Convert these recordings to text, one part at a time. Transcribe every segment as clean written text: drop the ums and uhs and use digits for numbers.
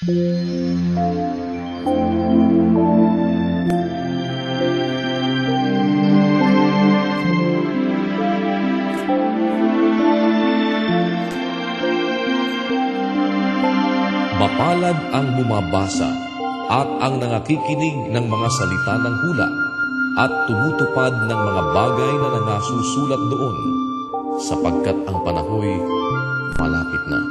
Mapalad ang bumabasa at ang nangakikinig ng mga salita ng hula at tumutupad ng mga bagay na nangasusulat doon, sapagkat ang panahoy malapit na.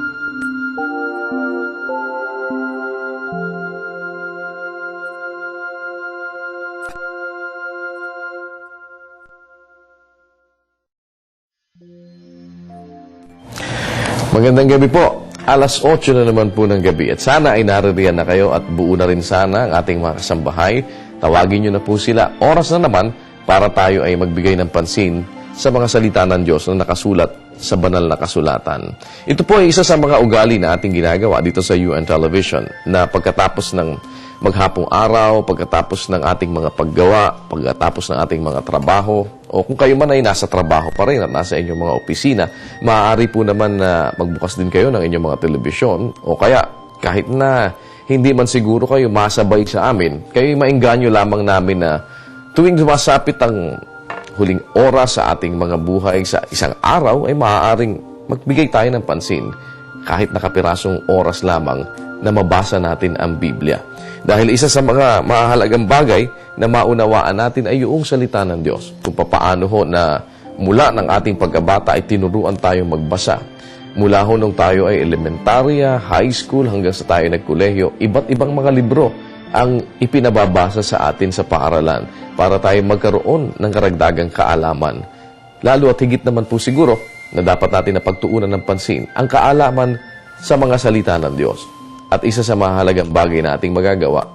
Magandang gabi po. Alas 8 na naman po ng gabi at sana ay naririyan na kayo at buo na rin sana ang ating mga kasambahay. Tawagin nyo na po sila. Oras na naman para tayo ay magbigay ng pansin sa mga salita ng Diyos na nakasulat sa banal na kasulatan. Ito po ay isa sa mga ugali na ating ginagawa dito sa UN Television na pagkatapos ng maghapong araw, pagkatapos ng ating mga paggawa, pagkatapos ng ating mga trabaho, o kung kayo man ay nasa trabaho pa rin at nasa inyong mga opisina, maaari po naman na magbukas din kayo ng inyong mga telebisyon, o kaya kahit na hindi man siguro kayo masabay sa amin, kayo maingganyo lamang namin na tuwing sumasapit ang huling oras sa ating mga buhay sa isang araw, ay maaaring magbigay tayo ng pansin kahit nakapirasong oras lamang na mabasa natin ang Biblia. Dahil isa sa mga mahalagang bagay na maunawaan natin ay yung salita ng Diyos. Kung papaano ho na mula ng ating pagkabata ay tinuruan tayong magbasa. Mula ho nung tayo ay elementarya, high school, hanggang sa tayo nagkolehiyo, iba't ibang mga libro ang ipinababasa sa atin sa paaralan para tayo magkaroon ng karagdagang kaalaman. Lalo at higit naman po siguro na dapat natin na pagtuunan ng pansin ang kaalaman sa mga salita ng Diyos. At isa sa mahalagang bagay na ating magagawa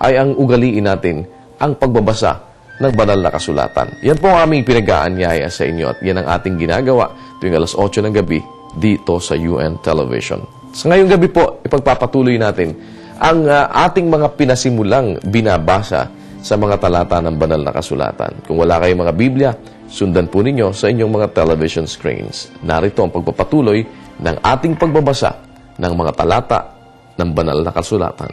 ay ang ugaliin natin ang pagbabasa ng banal na kasulatan. Yan po ang aming pinag-aanyaya sa inyo at yan ang ating ginagawa tuwing alas 8 ng gabi dito sa UN Television. Sa ngayong gabi po, ipagpapatuloy natin ang ating mga pinasimulang binabasa sa mga talata ng banal na kasulatan. Kung wala kayong mga Biblia, sundan po ninyo sa inyong mga television screens. Narito ang pagpapatuloy ng ating pagbabasa ng mga talata ng banal na kasulatan.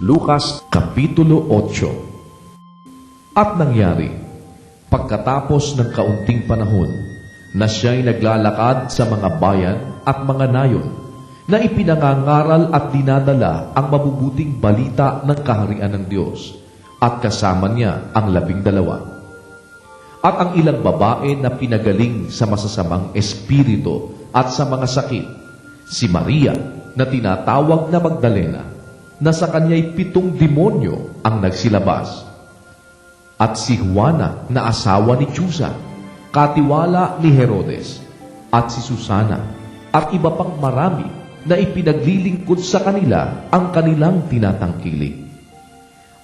Lucas Kapitulo 8. At nangyari, pagkatapos ng kaunting panahon, na siya'y naglalakad sa mga bayan at mga nayon, na ipinangangaral at dinadala ang mabubuting balita ng kaharian ng Diyos, at kasama niya ang 12. At ang ilang babae na pinagaling sa masasamang espiritu at sa mga sakit, si Maria na tinatawag na Magdalena, na sa kanya'y 7 demonyo ang nagsilabas, at si Juana na asawa ni Chuza, katiwala ni Herodes, at si Susana, at iba pang marami na ipinaglilingkod sa kanila ang kanilang tinatangkilik.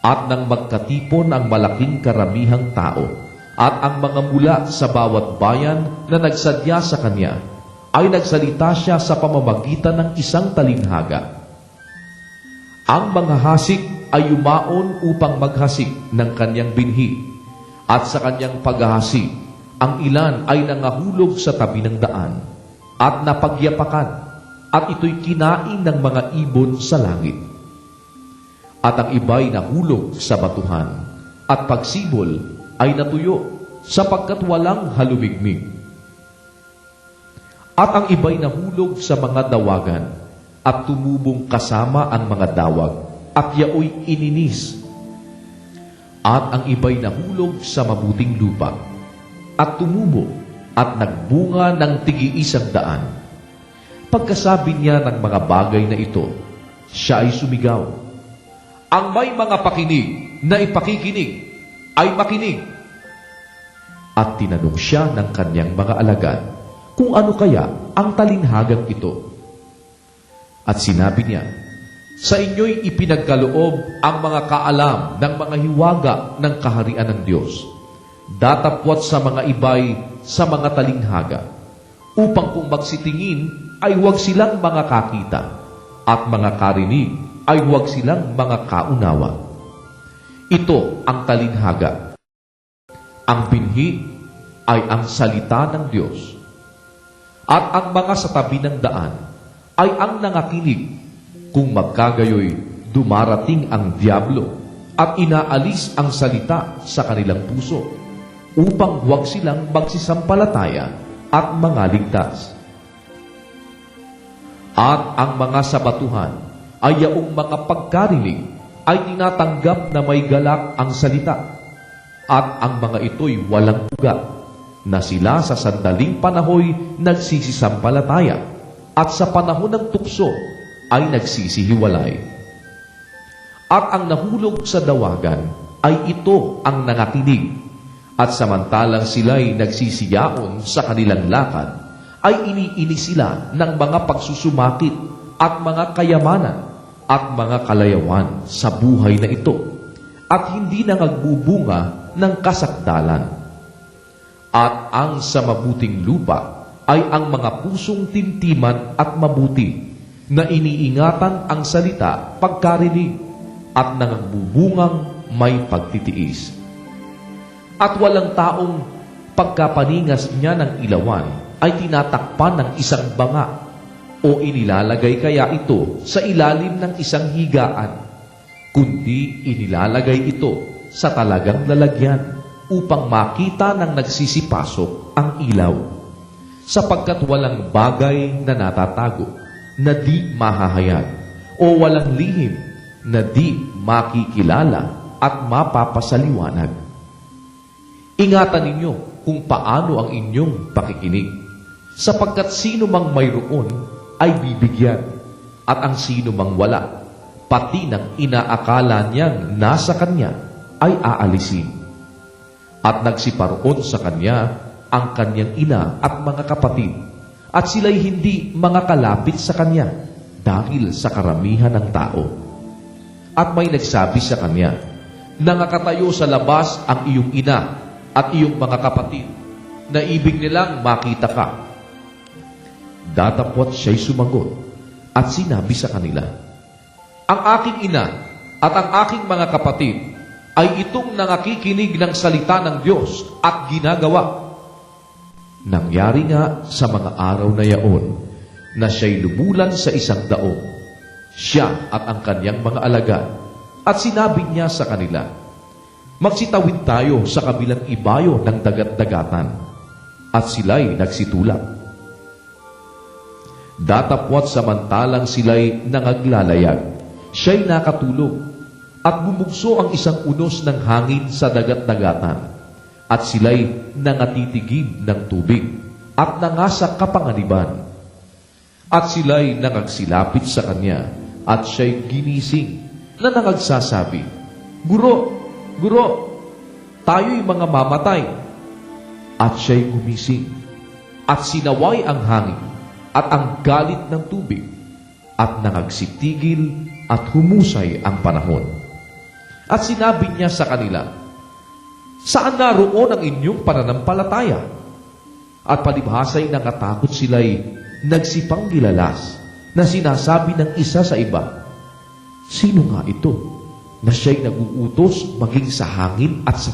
At nang magkatipon ang malaking karamihang tao, at ang mga mula sa bawat bayan na nagsadya sa kanya, ay nagsalita siya sa pamamagitan ng isang talinghaga. Ang mga hasik ay yumaon upang maghasik ng kanyang binhi, at sa kanyang paghahasik, ang ilan ay nangahulog sa tabi ng daan, at napagyapakan, at ito'y kinain ng mga ibon sa langit. At ang iba'y nahulog sa batuhan, at pagsibol ay natuyo sapagkat walang halumigmig. At ang iba'y nahulog sa mga dawagan at tumubong kasama ang mga dawag at yaoy ininis. At ang iba'y nahulog sa mabuting lupa at tumubo at nagbunga ng tig-iisang daan. Pagkasabi niya ng mga bagay na ito, siya ay sumigaw, "Ang may mga pakinig na ipakikinig ay makinig." At tinanong siya ng kanyang mga alagad kung ano kaya ang talinghagang ito. At sinabi niya, "Sa inyo'y ipinagkaloob ang mga kaalam ng mga hiwaga ng kaharian ng Diyos. Datapwat sa mga ibay sa mga talinghaga, upang kung magsitingin ay huwag silang mga kakita, at mga karinig ay huwag silang mga kaunawa. Ito ang talinghaga. Ang binhi ay ang salita ng Diyos. At ang mga sa tabi ng daan ay ang nangakinig. Kung magkagayoy, dumarating ang diablo at inaalis ang salita sa kanilang puso upang huwag silang magsisampalataya at mga ligtas. At ang mga sa batuhan ay yaong mga pagkarinig ay tinatanggap na may galak ang salita. At ang mga ito'y walang ugat, na sila sa sandaling panahoy nagsisisampalataya at sa panahon ng tukso ay nagsisihiwalay. At ang nahulog sa dawagan ay ito ang nangakinig, at samantalang sila'y nagsisiyaon sa kanilang lakad, ay iniini sila ng mga pagsusumakit at mga kayamanan at mga kalayawan sa buhay na ito, at hindi na nagbubunga ng kasakdalan. At ang sa mabuting lupa ay ang mga pusong tintiman at mabuti, na iniingatan ang salita pagkarinig at nangagbubungang may pagtitiis. At walang taong pagkapaningas niya ng ilawan ay tinatakpan ng isang banga o inilalagay kaya ito sa ilalim ng isang higaan, kundi inilalagay ito sa talagang lalagyan upang makita ng nagsisipasok ang ilaw, sapagkat walang bagay na natatago na di mahahayag o walang lihim na di makikilala at mapapasaliwanag. Ingatan ninyo kung paano ang inyong pakikinig, sapagkat sino mang mayroon ay bibigyan, at ang sino mang wala, pati ng inaakala niyang nasa kanya ay aalisin. At nagsiparoon sa kanya ang kanyang ina at mga kapatid, at sila'y hindi mga kalapit sa kanya dahil sa karamihan ng tao. At may nagsabi sa kanya, "Nangakatayo sa labas ang iyong ina at iyong mga kapatid, na ibig nilang makita ka." Datapwat siya'y sumagot at sinabi sa kanila, "Ang aking ina at ang aking mga kapatid ay itong nangakikinig ng salita ng Diyos at ginagawa." Nangyari nga sa mga araw na yaon na siya'y lumulan sa isang daong, siya at ang kanyang mga alagad, at sinabi niya sa kanila, "Magsitawid tayo sa kabilang ibayo ng dagat-dagatan." At sila'y nagsitulak. Datapwat samantalang sila'y nangaglalayag, siya'y nakatulog, at bumugso ang isang unos ng hangin sa dagat-dagatan, at sila'y nangatitigib ng tubig at nangasak kapanganiban. At sila'y nangagsilapit sa kanya, at siya'y ginising na nangagsasabi, "Guro, Guro, tayo'y mga mamatay." At siya'y gumising, at sinaway ang hangin at ang galit ng tubig, at nangagsitigil at humusay ang panahon. At sinabi niya sa kanila, "Saan naroon ang inyong pananampalataya?" At palibhasa'y nangatakot sila'y nagsipanggilalas, na sinasabi ng isa sa iba, "Sino nga ito na siya'y naguutos maging sa hangin at sa